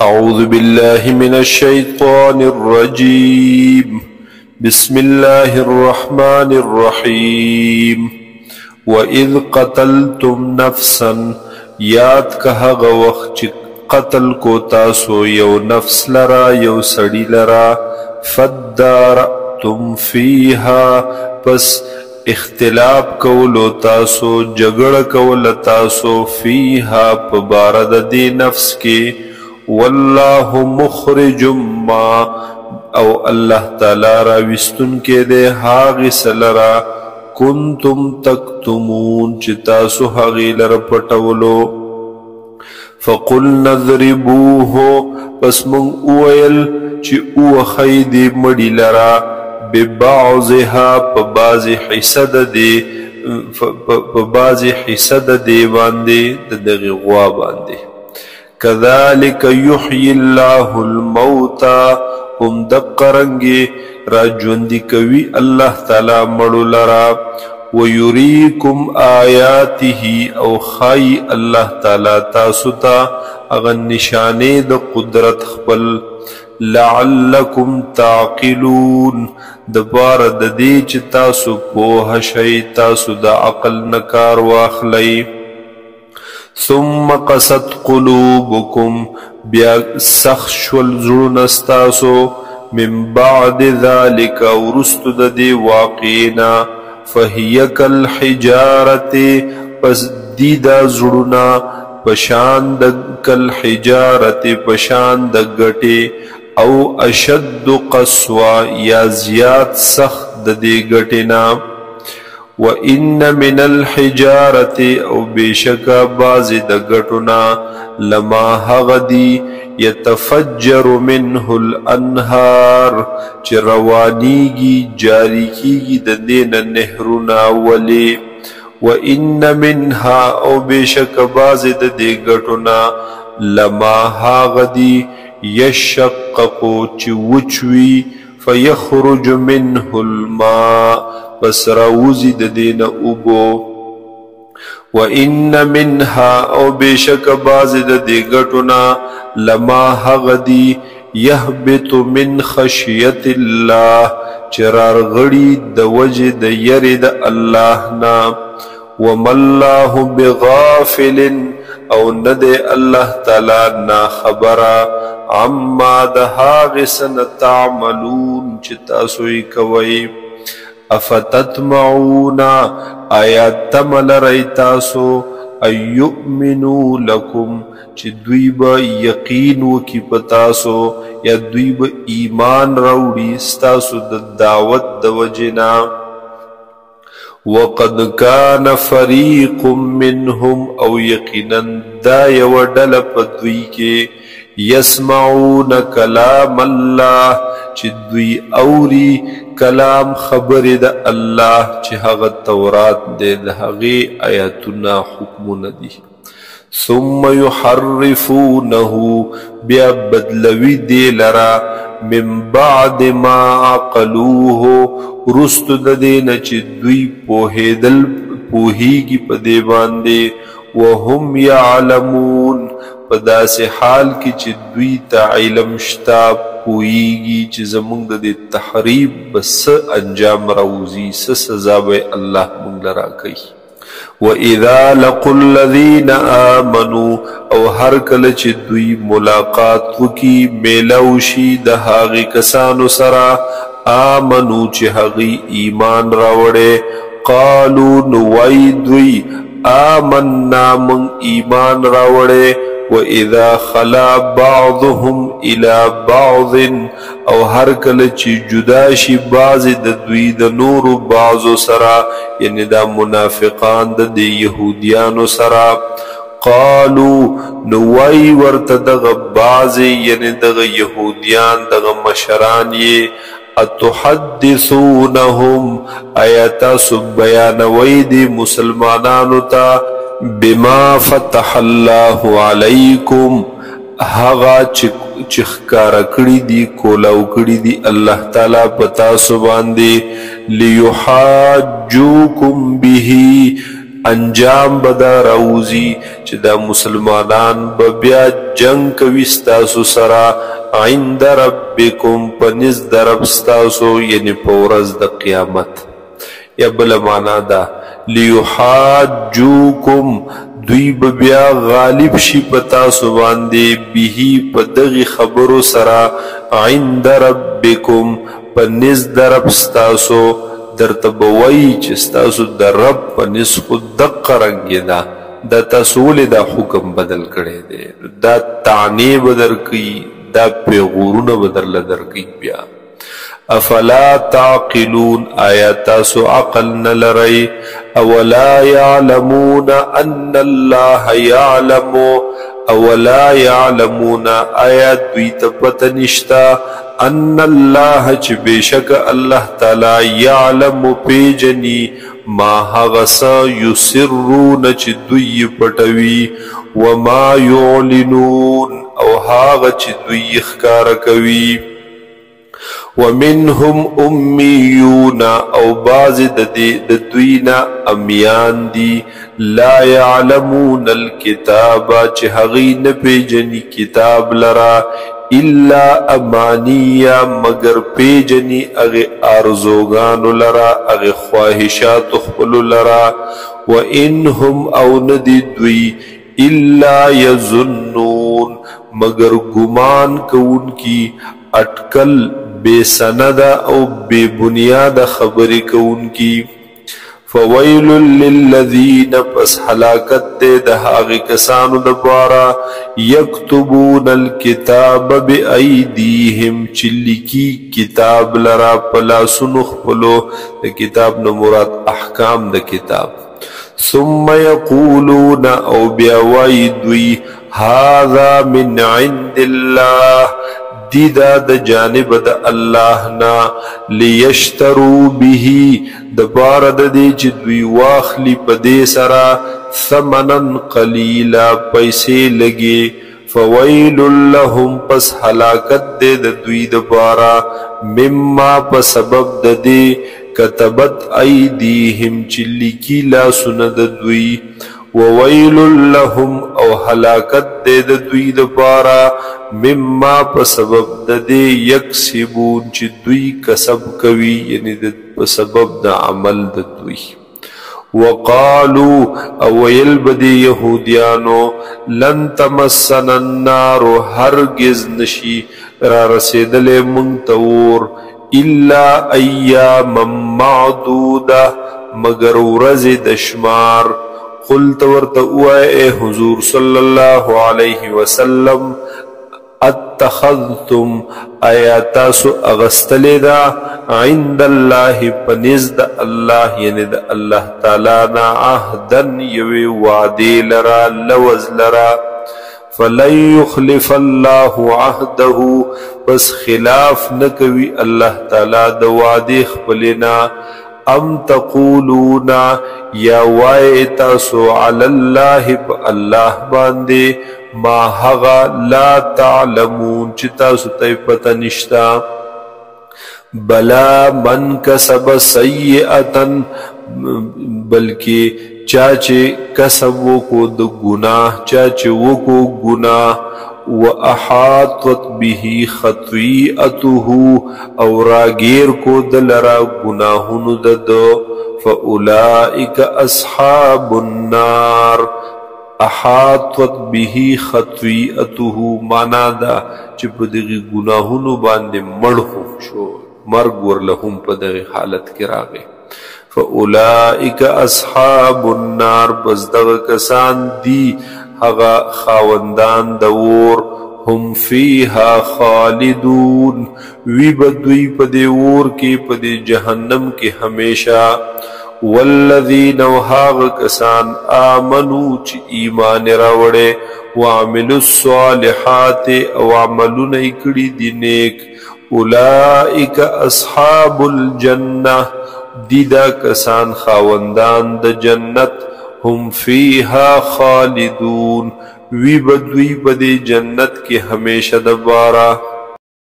أعوذ بالله من الشيطان الرجيم. بسم الله الرحمن الرحيم. وإذ قتلتم نفسا یاد که هغه وخت چې قتل کو تاسو یو نفس لرا یو سړی لرا فادارأتم فیها پس اختلاف کولو تاسو جګړه کول تاسو فیها په باره د دې نفس کې والله مخرج ما او الله تعالی را وستون کې ده هاغه سلرا کنتم تکتمون چې تاسو هغه لره پټولو فقلنا اضربوه پس مونږ وویل چې اوخی دې مړي لرا ببعضها په بعضې حصه د دې په بعضې حصه د دې باندې د دغې غوا باندې كذلك يحيي الله الموتى هم دقرنگی را جوندی کوي الله تعالی مړو لرا ويريكم آياته او خای الله تعالی تاسو ته هغه نشانې د قدرت خپل لعلكم تعقلون دبار د دې چې تاسو پوه شئ تاسو د عقل نه کار واخلئ ثم قست قلوبكم بیا سخت شول زړونه ستاسو من بعد ذلك ورست د دې واقعینا فهي كالحجارة پس دی دا زړونه پشان د کالحجارة پشان د غټي او اشد قسوا یا زیات سخت د دې غټینا وَإِنَّ مِنَ الْحِجَارَةِ او بیشکا بازی د غټونا لما هغدی یتفجر منه الانهار چی روانیگی جاری کیگی د دین نهرونا ولی وَإِنَّ منها او بیشکا بازی د دی غټونا لما هغدی یشققو چی وچوی فیخرج منه الماء پس راوزی د دین اوبو وَإِنَّ مِنْهَا او بیشک باز د دی غټونا لما هغدی یهبط من خشیت الله چرار غړی د وجه د یری د الله نا وَمَا اللَّهُ بِغَافِلٍ او ند الله تعالی نا خبره عما د هغه سن تعملون چې تاسو یې کوئ افتتمعون آیات تمل ریتاسو ایؤمنو لکم چی دوی با یقین وکی پتاسو یا دوی با ایمان روڑی ستاسو دا دعوت دا وجنا وقد کان فریق منهم او یقینا دا یو ڈل پدوی کے یسمعون کلام اللہ چی دوی اوری کلام خبر د الله چې هغه تورات د هغه آیاتنا حکمونه دي ثم يحرفونه بیا بدلوی دی لرا من بعد ما عقلوه رست د دین چې دوی پوهیدل پوهیږي په دی باندې وهم يعلمون په داسې حال کې چې دوی ته علم شتا پوئیگی چی زمونگ دا دی تحریب بس انجام روزی سزا بے اللہ منگ لرا کئی وَإِذَا لَقُوا الَّذِينَ آمَنُوا او ہر کل چی دوی ملاقات وکی میلوشی دا ہاغی کسانو سرا آمنو چی ہاغی ایمان راوڑے قالو نوائی دوی آمنا من ایمان راوڑے وَإِذَا خَلَا بَعْضُهُمْ إِلَى بَعْضٍ او ہر کل چی جداشی بعض د دوی د نور بعضو سرا یعنی دا منافقان د دی یهودیانو سرا قالو نوائی ورت دغ بعض یعنی دغ یهودیان دغ مشران یہ اتحدثونهم آیتا سب بیانوی دی مسلمانانو تا بما فتح الله علیکم هغا چخکارا کړی دی کولاو کړی دی الله تعالی پتا سو باندې لیحاجوکم به انجام بدا راوزی چې دا مسلمانان بیا جنگ کوي ستاسو سرا عند ربکم پنځ درب ستاسو یعنی په ورځ د قیامت یا بل معنا دا لیحاجوکم دوی بیا غالب شي پتا سو باندې به په دغه خبرو سرا عند ربکم پنځ درب ستاسو درته بوي چې ستاسو د رب په نس خود دقه رنګ دا د تاسو دا حکم بدل کړي دي دا تعنی بدل کړي دا پیغورونه بدل درکړي بیا افلا تعقلون آیات تاسو عقل نلري اولا يعلمون ان الله يعلم اولا يعلمون آیات دوی ته پته نشتا ان الله چې بشک الله تعالی يعلم پیجنی ما هغسا یسرون چې دوی پټوي وما يعلنون او هغه چې دوی ښکارا کوي ومنهم امیون او بعض د دوینا امیان دی لا يعلمون الكتاب چې هغی نه پیجنی کتاب لرا الا امانیہ مگر پیجنی اغی ارزوگان لرا اغی خواہشات خپل لرا وانهم او ندی دوی الا یظنون مگر گمان کون کی اٹکل بے سند او بے بنیاد خبر کون کی فویل للذین پس حلاکت دے دہاغ کسانو دبارا یکتبون الکتاب بی ایدیہم چلی کی کتاب لرا پلا سنخ پلو دا کتاب نمورات احکام دا کتاب ثم یقولون او بیاوائی دوی هذا من عند اللہ دیدا د جانب د الله نا لیشترو به د بار د دې چې دوی واخلی په دې سرا ثمنن قلیلا پیسې لګي فویل لهم پس هلاکت دې د دوی د بارا مما په سبب د دې کتبت ایدیهم چې لیکي لا سند دوی وویل لهم او هلاکت دې د دوی د پارا مما په سبب د دې یکسبون چې دوی کسب کوي یعنی په سبب د عمل د دوی وقالو او ویل بدی یهودیانو لن تمسن النار هرگز نشی را رسیدل منتور الا ایام معدوده مگر ورځ د شمار قلت ورتوائے حضور صلی اللہ علیہ وسلم اتخذتم آیاتاسو اغستلی دا عند اللہ پنزد اللہ یعنی دا اللہ تعالی نا عہدن یوی وعدی لرا لوز لرا فلن یخلف اللہ عہدہو پس خلاف نکوی اللہ تعالی دا وعدی خپلنا ام تقولون یا وای تاسو علی الله الله باندې ما هغا لا تعلمون چې تاسو ته پته نشتا بلا من کسب سیئه بلکې چاچه کسب کو د گناہ چاچه وکو گناہ واحاطت به خطیئته او راگیر کو دلرا گناہونو ددو فاولئک اصحاب النار احاطت به خطیئته مانا دا چې په دغه گناہونو باندې مړ شو مرګ ورلهم په دغه حالت کې راغی فاولئک اصحاب النار پس دغه کسان دی هغا خاوندان دور هم فیها خالدون وی بدوی پدی اور کی پدی جہنم کی ہمیشہ والذین وحاغ کسان آمنو چی ایمان راوڑے وعملوا الصالحات او عملون اکڑی دی نیک اولئک اصحاب الجنہ دیدا کسان خاوندان د جنت هم فیها خالدون وی بدوی بدی جنت کی ہمیشہ دبارہ